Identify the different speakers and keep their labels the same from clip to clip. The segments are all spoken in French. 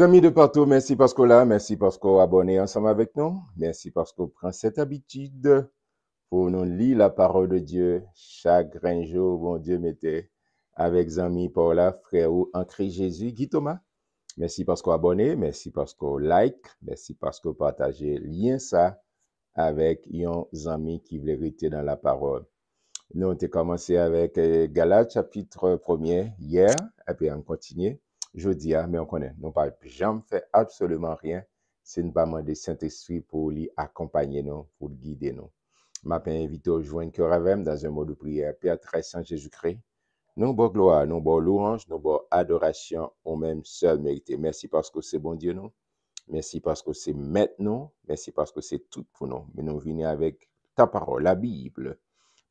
Speaker 1: Amis de partout, merci parce qu'on là, merci parce qu'on abonné ensemble avec nous, merci parce qu'on prend cette habitude pour nous lire la parole de Dieu chaque grand jour, bon Dieu mettez avec amis Paula, frère ou en Christ Jésus, Guy Thomas. Merci parce qu'on abonné, merci parce qu'on like, merci parce qu'on partagez lien ça avec un ami qui veut rester dans la parole. Nous, on a commencé avec Galates chapitre 1er hier, et puis on continue jeudi, mais on connaît. Nous n'avons jamais fait absolument rien si nous pas demander Saint-Esprit pour lui accompagner nous, pour guider nous. Je m'appelle invité au joindre cœur avec dans un mot de prière. Père très saint Jésus-Christ, nous bon gloire, nous bon louange, nous bon adoration au même seul mérité. Merci parce que c'est bon Dieu nous. Merci parce que c'est maintenant. Merci parce que c'est tout pour nous. Mais nous venons avec ta parole, la Bible.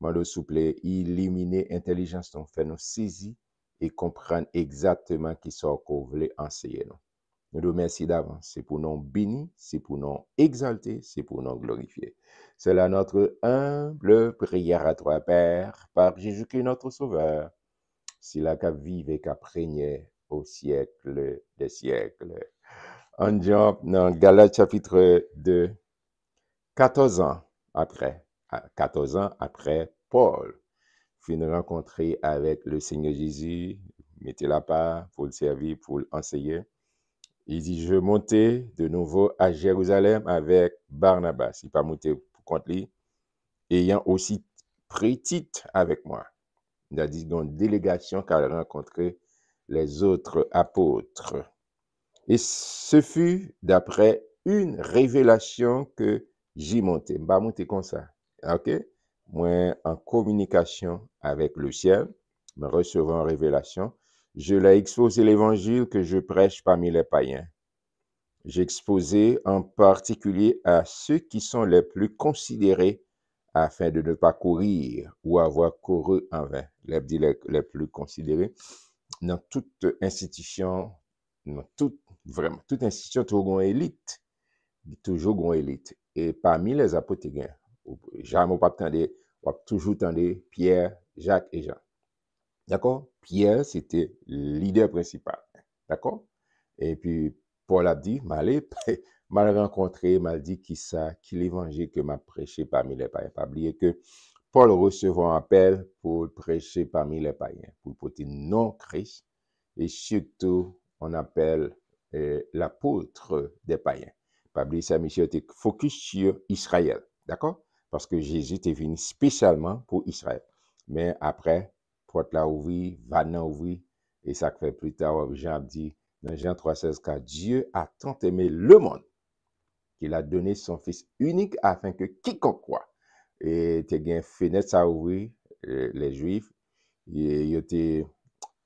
Speaker 1: Mando souple, illuminer intelligence nous, fait nous saisir et comprendre exactement qui sont qu'on voulait enseigner nous. Nous te remercions d'avance. C'est pour nous bénir, c'est pour nous exalter, c'est pour nous glorifier. C'est là notre humble prière à toi, Père, par Jésus-Christ notre Sauveur. C'est là qu'à vivre et qu'à régner au siècle des siècles. On jump dans Galates chapitre 2, 14 ans après, 14 ans après Paul, fin rencontrer avec le Seigneur Jésus, mettez la part pour le servir, pour l'enseigner. Il dit, je montais de nouveau à Jérusalem avec Barnabas. Il n'est pas monté pour contre lui, ayant aussi pris Tite avec moi. Il a dit, dans une délégation qu'elle a rencontré les autres apôtres. Et ce fut d'après une révélation que j'y montais. Je ne vais pas monter comme ça. OK? Moi, en communication avec le ciel, me recevant en révélation, je l'ai exposé l'évangile que je prêche parmi les païens. J'ai exposé en particulier à ceux qui sont les plus considérés afin de ne pas courir ou avoir couru en vain. Les plus considérés dans toute institution, dans vraiment, toute institution, toujours une élite. Toujours une élite. Et parmi les apôtres, jamais pas attendé, on a toujours attendu Pierre, Jacques et Jean. D'accord? Pierre, c'était le leader principal. D'accord? Et puis, Paul a dit, m'a rencontré, m'a dit qui l'évangile que m'a prêché parmi les païens. Pas oublier que Paul recevait un appel pour prêcher parmi les païens, pour porter non Christ, et surtout, on appelle l'apôtre des païens. Pas oublier ça, monsieur, était focus sur Israël. D'accord? Parce que Jésus est venu spécialement pour Israël. Mais après, porte la ouvri, vanne ouvri, et ça fait plus tard, Jean dit, dans Jean 3,16, car Dieu a tant aimé le monde qu'il a donné son Fils unique afin que quiconque croit. Et tu as fenêtre ça ouvrir, les Juifs, ils étaient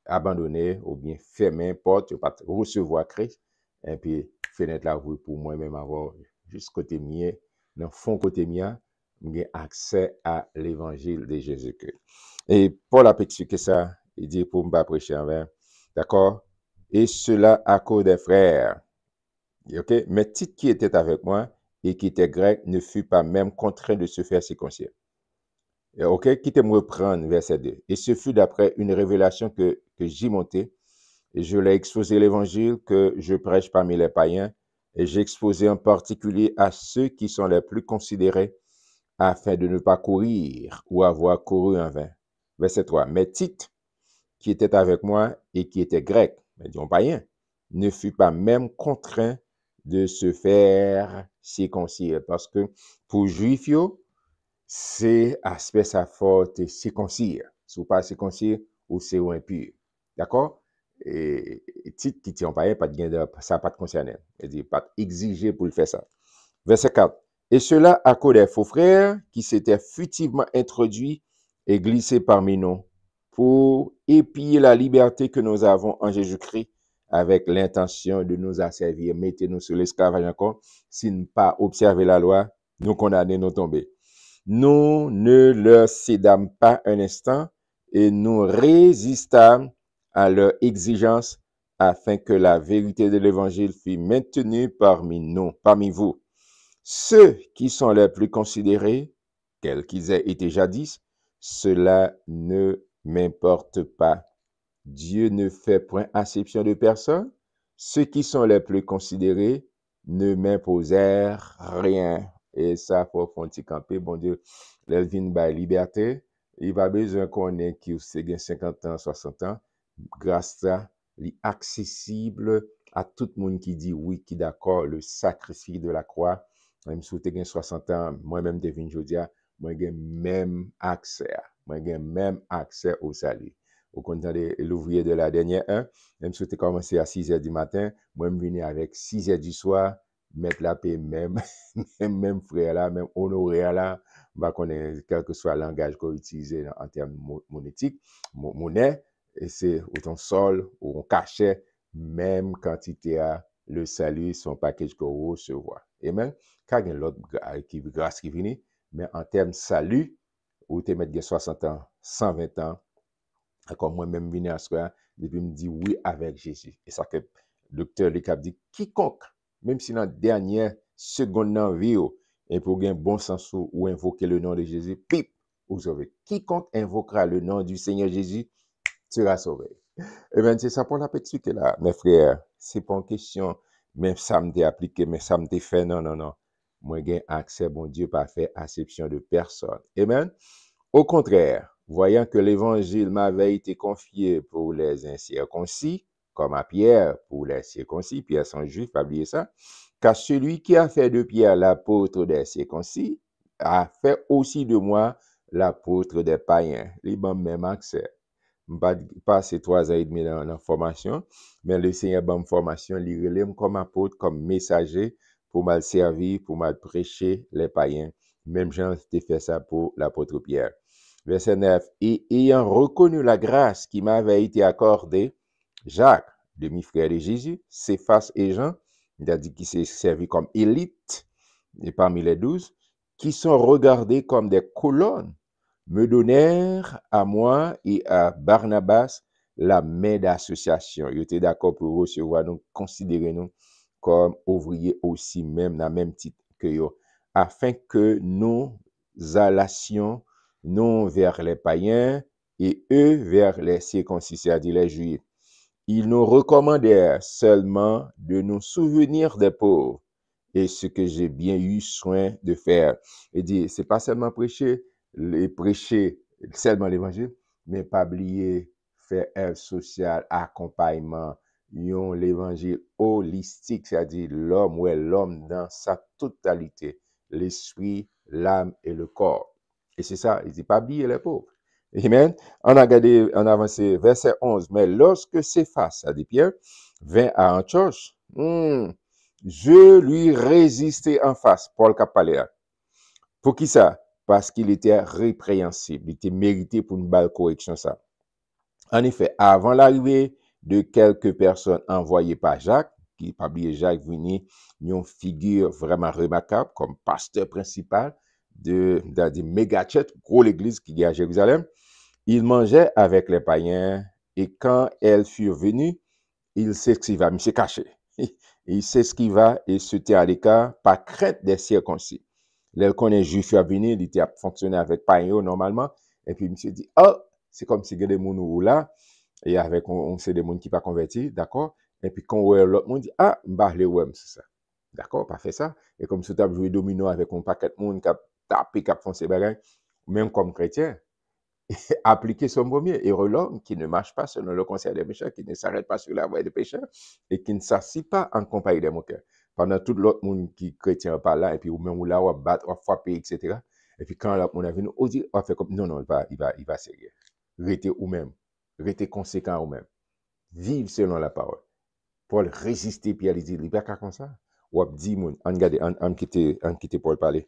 Speaker 1: abandonnés ou bien fermés, porte, ils pas recevoir Christ, et puis fenêtre là ouvrir pour moi-même avoir juste côté mien, dans le fond côté mien, j'ai accès à l'évangile de Jésus-Christ. Et Paul a expliqué ça, il dit pour ne pas prêcher en vain, d'accord? Et cela à cause des frères. OK? Mais Tite qui était avec moi et qui était grec ne fut pas même contraint de se faire circoncire. OK? Qui te me reprendre, verset 2. Et ce fut d'après une révélation que j'y montais. Et je l'ai exposé l'évangile que je prêche parmi les païens. Et j'ai exposé en particulier à ceux qui sont les plus considérés afin de ne pas courir ou avoir couru en vain. Verset 3. Mais Tite, qui était avec moi et qui était grec, mais disons païen, ne fut pas même contraint de se faire circoncire. Parce que pour juif, c'est aspect sa faute circoncire. Si vous pas circoncire, ou c'est impur. D'accord? Et titre qui tient païen, pas de gain de, ça pas de concerner. C'est-à-dire, pas exiger pour le faire ça. Verset 4. Et cela à cause des faux frères qui s'étaient futivement introduits et glissés parmi nous pour épier la liberté que nous avons en Jésus-Christ avec l'intention de nous asservir. Mettez-nous sur l'esclavage encore. Si nous pas observer la loi, nous condamner, nous tomber. Nous ne leur cédâmes pas un instant et nous résistâmes à leur exigence afin que la vérité de l'évangile fût maintenue parmi nous, parmi vous. Ceux qui sont les plus considérés, quels qu'ils aient été jadis, cela ne m'importe pas. Dieu ne fait point acception de personne. Ceux qui sont les plus considérés ne m'imposèrent rien. Et ça, faut font camper, bon Dieu, l'Elvin by liberté. Il va besoin qu'on ait qui c'est 50 ans, 60 ans. Grâce à accessible à tout le monde qui dit oui, qui d'accord, le sacrifice de la croix. Même si vous avez 60 ans, moi-même, Devin Jodia, moi, j'ai même accès. Moi, j'ai même accès au salut. Au compte de l'ouvrier de la dernière heure, même si vous avez commencé à 6 h du matin, moi, je viens avec 6 h du soir, mettre la paix, même, même frère là, même honoré là, bah, quel que soit le langage qu'on utilise en termes monétiques, monnaie, et c'est autant sol ou on cachait, même quantité à le salut, son package qu'on recevoir. Amen. Quand il y a l'autre grâce qui vient, mais en termes salut, ou tu mettre 60 ans, 120 ans, comme moi-même venu à soi, depuis me dit oui avec Jésus. Et ça que le docteur Lecap dit, quiconque, même si dans la dernière seconde dans la vie, et pour gagner bon sens ou invoquer le nom de Jésus, pip, vous sauvez. Quiconque invoquera le nom du Seigneur Jésus sera sauvé. Eh bien, c'est ça pour la petite là, mes frères. C'est pas une question, même ça me appliqué, mais ça me fait, non, non, non. Moi, j'ai accès, bon Dieu, pas fait acception de personne. Amen. Au contraire, voyant que l'évangile m'avait été confié pour les incirconcis, comme à Pierre pour les circoncis, Pierre son juif, pas oublier ça, car celui qui a fait de Pierre l'apôtre des circoncis a fait aussi de moi l'apôtre des païens. Les bons même accès. Pas ces 3 ans et demi dans la formation, mais le Seigneur m'a formation, il relève comme apôtre, comme messager, pour mal servir, pour mal prêcher les païens. Même Jean a fait ça pour l'apôtre Pierre. Verset 9. Et ayant reconnu la grâce qui m'avait été accordée, Jacques, demi-frère de Jésus, Céphas et Jean, il a dit qu'il s'est servi comme élite, et parmi les 12, qui sont regardés comme des colonnes, me donnèrent à moi et à Barnabas la main d'association. Ils étaient d'accord pour recevoir nous, considérer nous comme ouvriers aussi, même dans le même titre que eux, afin que nous allassions non vers les païens et eux vers les circoncis, c'est-à-dire les juifs. Ils nous recommandèrent seulement de nous souvenir des pauvres, et ce que j'ai bien eu soin de faire. Il dit, c'est pas seulement prêcher seulement l'évangile, mais pas oublier faire œuvre sociale, accompagnement, l'évangile holistique, c'est-à-dire l'homme dans sa totalité, l'esprit, l'âme et le corps. Et c'est ça, il dit, pas oublier les pauvres. Amen. On a avancé verset 11. Mais lorsque Céphas, c'est-à-dire Pierre, vint à Antioche, je lui résistai en face, Paul Capaléa. Pour qui ça? Parce qu'il était répréhensible. Il était mérité pour une balle correction, ça. En effet, avant l'arrivée de quelques personnes envoyées par Jacques, qui pas oublié Jacques Vigny, une figure vraiment remarquable comme pasteur principal de méga-church, gros l'église qui est à Jérusalem, il mangeait avec les païens et quand elles furent venues, il s'esquiva, il s'est caché. Il s'esquiva et se tient à l'écart par crainte des circoncis. Là, qu'on est juif à venir, il était à fonctionner avec païens normalement. Et puis, il me dit, oh, c'est comme si il y a des gens là, et avec, on sait des gens qui ne sont pas convertis, d'accord? Et puis, quand on voit l'autre monde, dit, ah, bah, les ouais, c'est ça. D'accord, pas fait ça. Et comme si tu as joué domino avec un paquet de monde qui a tapé, qui a foncé, même comme chrétien, appliquer son premier et l'homme qui ne marche pas selon le conseil des pécheurs, qui ne s'arrête pas sur la voie des pécheurs et qui ne s'assit pas en compagnie des moqueurs. Pendant tout l'autre monde qui chrétien par là, et puis ou même là, on va battre, on va frapper, etc. Et puis quand l'autre monde est venu, on dit, on fait comme, non, non, il va sérieux. Restez ou même, restez conséquent ou même. Vive selon la parole. Paul résistait, puis il dit, il pas comme ça. Ou dit, on quitte Paul parler.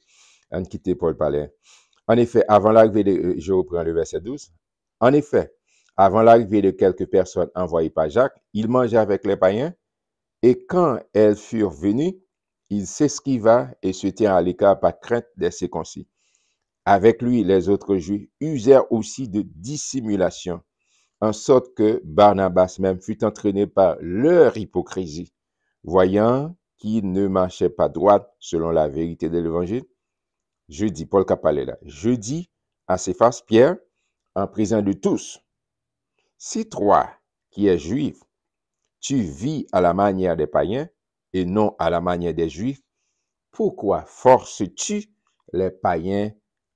Speaker 1: On quitte Paul parler. En effet, avant l'arrivée de, je reprends le verset 12. En effet, avant l'arrivée de quelques personnes envoyées par Jacques, il mangeait avec les païens, et quand elles furent venues, il s'esquiva et se tient à l'écart par crainte des circoncis. Avec lui, les autres Juifs usèrent aussi de dissimulation, en sorte que Barnabas même fut entraîné par leur hypocrisie, voyant qu'il ne marchait pas droit selon la vérité de l'évangile. Je dis, Paul Capalé là, je dis à Céphas, Pierre, en présence de tous, si toi, qui es juif, tu vis à la manière des païens et non à la manière des Juifs, pourquoi forces-tu les païens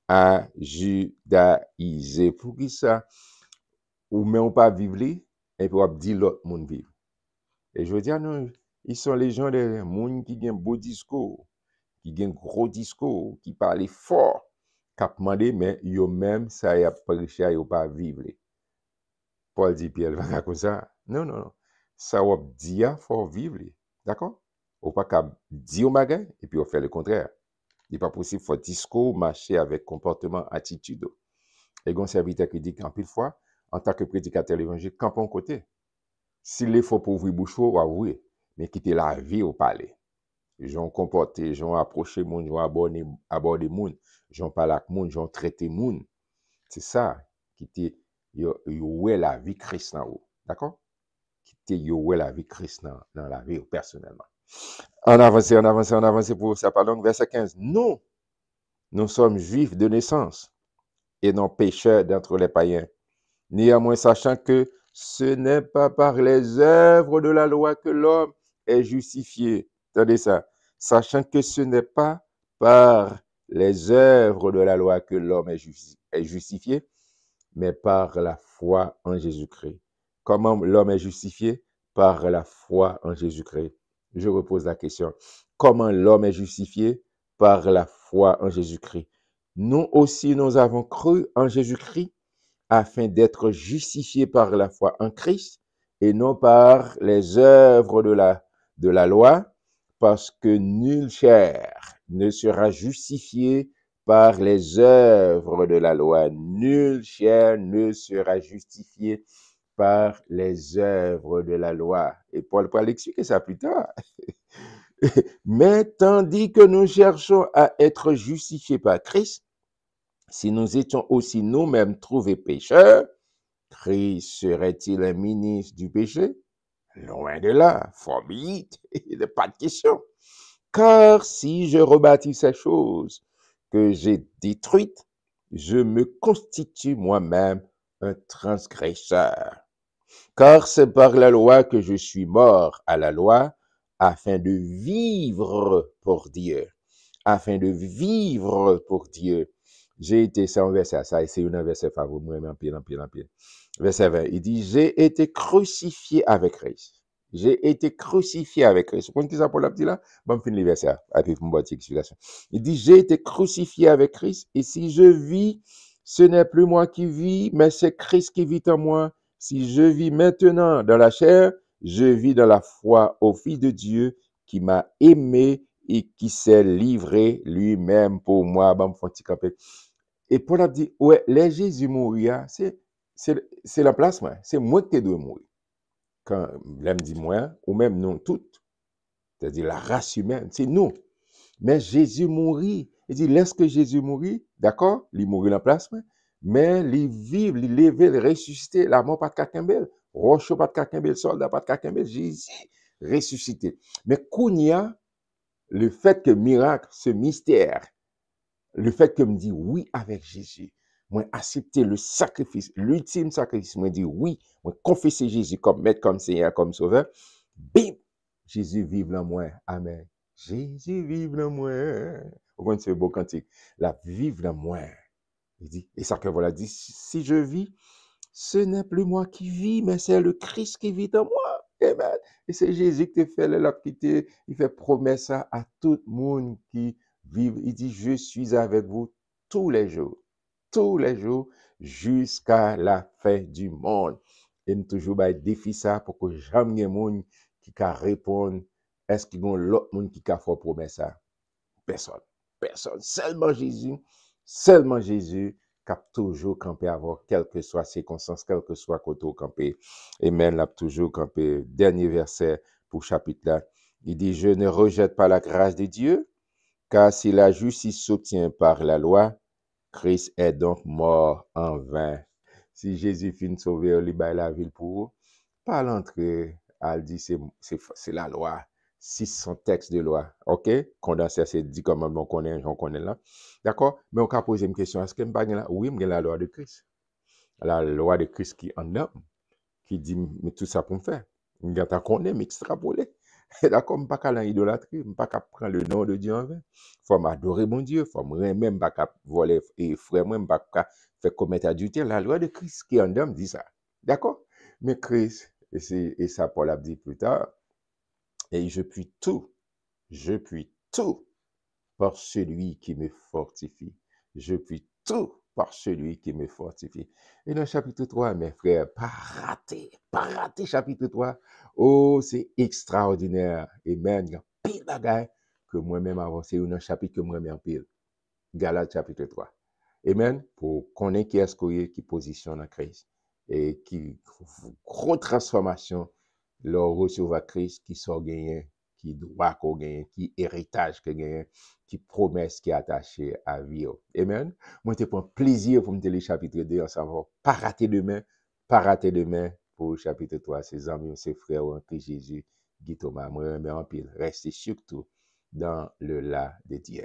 Speaker 1: à judaïser? Pour qui ça? Ou même pas vivre li, et puis on dit l'autre monde vivre. Et je veux dire, non, ils sont les gens des monde qui ont beau discours, qui ont gros discours, qui parlent fort, qui demandé, mais yo même, ça y a prêché, yo pas vivre. Paul dit, Pierre, va comme ça. Non, non, non. Ça va dire, faut vivre. D'accord? Ou pas qu'à dire au magasin, et puis on fait le contraire. Il n'est pas possible, faut discours, marcher avec comportement, attitude. Et un serviteur qui dit qu'en pile fois, en tant que prédicateur l'évangile, campe en côté. S'il est faux pour ouvrir bouche, ou avouer, mais quitter la vie au palais. J'en comporter, j'en approcher moun, j'en aborder moun, j'en parler avec moun, j'en traiter moun. C'est ça qui te yo ouais la vie Christ dans vous. D'accord? Qui te yo ouais la vie Christ dans la vie personnellement. On avance pour ça. Pardon, verset 15. Nous sommes juifs de naissance et non pécheurs d'entre les païens. Néanmoins, sachant que ce n'est pas par les œuvres de la loi que l'homme est justifié. Attendez ça. Sachant que ce n'est pas par les œuvres de la loi que l'homme est justifié, mais par la foi en Jésus-Christ. Comment l'homme est justifié? Par la foi en Jésus-Christ. Je repose la question. Comment l'homme est justifié? Par la foi en Jésus-Christ. Nous aussi, nous avons cru en Jésus-Christ afin d'être justifiés par la foi en Christ et non par les œuvres de la loi, parce que nulle chair ne sera justifiée par les œuvres de la loi. Nulle chair ne sera justifiée par les œuvres de la loi. Et Paul va expliquer ça plus tard. Mais tandis que nous cherchons à être justifiés par Christ, si nous étions aussi nous-mêmes trouvés pécheurs, Christ serait-il un ministre du péché? Loin de là, forbid, il n'y a pas de question. Car si je rebâtis ces choses que j'ai détruites, je me constitue moi-même un transgresseur. Car c'est par la loi que je suis mort à la loi, afin de vivre pour Dieu. Afin de vivre pour Dieu. J'ai été, c'est un verset, ça, c'est un verset favori, moi, en pile. Verset 20, il dit, j'ai été crucifié avec Christ. J'ai été crucifié avec Christ. Vous comprenez ça pour la petite là? Bon, fin le verset, avec une bonne explication. Il dit, j'ai été crucifié avec Christ, et si je vis, ce n'est plus moi qui vis, mais c'est Christ qui vit en moi. Si je vis maintenant dans la chair, je vis dans la foi au Fils de Dieu qui m'a aimé et qui s'est livré lui-même pour moi. Et Paul a dit, ouais, les Jésus mourir, c'est la place, moi. C'est moi qui dois mourir. Quand l'homme dit moi, ou même nous toutes, c'est-à-dire la race humaine, c'est nous. Mais Jésus mourit. Il dit, laisse que Jésus mourit, d'accord? Il mourit la place, moi. Mais il vivre, il lever, il ressusciter, la mort pas de kakembel, roche pas de kakembel, soldat pas de kakembel, Jésus ressuscité. Mais Kounia, le fait que miracle, ce mystère, le fait que me dit oui avec Jésus, moi accepter le sacrifice, l'ultime sacrifice, moi dit oui, moi confesser Jésus comme maître, comme Seigneur, comme sauveur, bim, Jésus vive en moi. Amen. Jésus vive en moi. Vous voyez ce beau cantique, la vive en moi. Il dit, et ça que voilà dit, si je vis, ce n'est plus moi qui vis, mais c'est le Christ qui vit en moi. Amen. Et c'est Jésus qui te fait il fait promesse à tout le monde qui vit. Il dit, je suis avec vous tous les jours, jusqu'à la fin du monde. Et nous toujours des défi ça pour que jamais un monde qui peut répondre, est-ce qu'il y a l'autre monde qui peut faire promesse ça? Personne. Seulement Jésus qui a toujours campé avant, quelles que soient ces circonstances, quel que soit côté campé. Amen, l'a toujours campé. Dernier verset pour chapitre là. Il dit, je ne rejette pas la grâce de Dieu, car si la justice s'obtient par la loi, Christ est donc mort en vain. Si Jésus finit de sauver, il va la ville pour vous. Pas l'entrée, elle dit, c'est la loi. Si son texte de loi, ok, condensé, c'est 10 commandements j'en connais là, d'accord, mais on peut poser une question, est-ce que je là? Oui, je la loi de Christ, la loi de Christ qui en homme, qui dit, mais tout ça pour me faire, Gata connaît, m'extrapoler. D'accord, m'pas qu'à l'idolâtrie, m'pas qu'à prendre le nom de Dieu en vain. Faut m'adorer mon Dieu, faut même pas qu'à voler et frère, même pas qu'à faire commettre adultère. La loi de Christ qui en donne dit ça. D'accord? Mais Christ, et ça Paul a dit plus tard, et je puis tout par celui qui me fortifie. Je puis tout par celui qui me fortifie. Et dans le chapitre 3, mes frères, pas rater chapitre 3. Oh, c'est extraordinaire. Amen. Il y a pile de bagaille que moi-même avancé dans le chapitre que moi-même pile. Galates chapitre 3. Amen. Pour connaître qui est-ce qui positionne en Christ. Et qui, grosse transformation, leur recevoir Christ qui sort gagné, qui droit qu'on gagne, qui héritage qu'on gagne, qui promesse qui est attachée à vie. Amen. Moi, je prends plaisir pour me télé chapitre 2 ensemble. Pas rater demain pour le chapitre 3. Ses amis, ses frères en Christ Jésus, Guy Thomas, moi, mais en pile. Restez surtout dans le là de Dieu.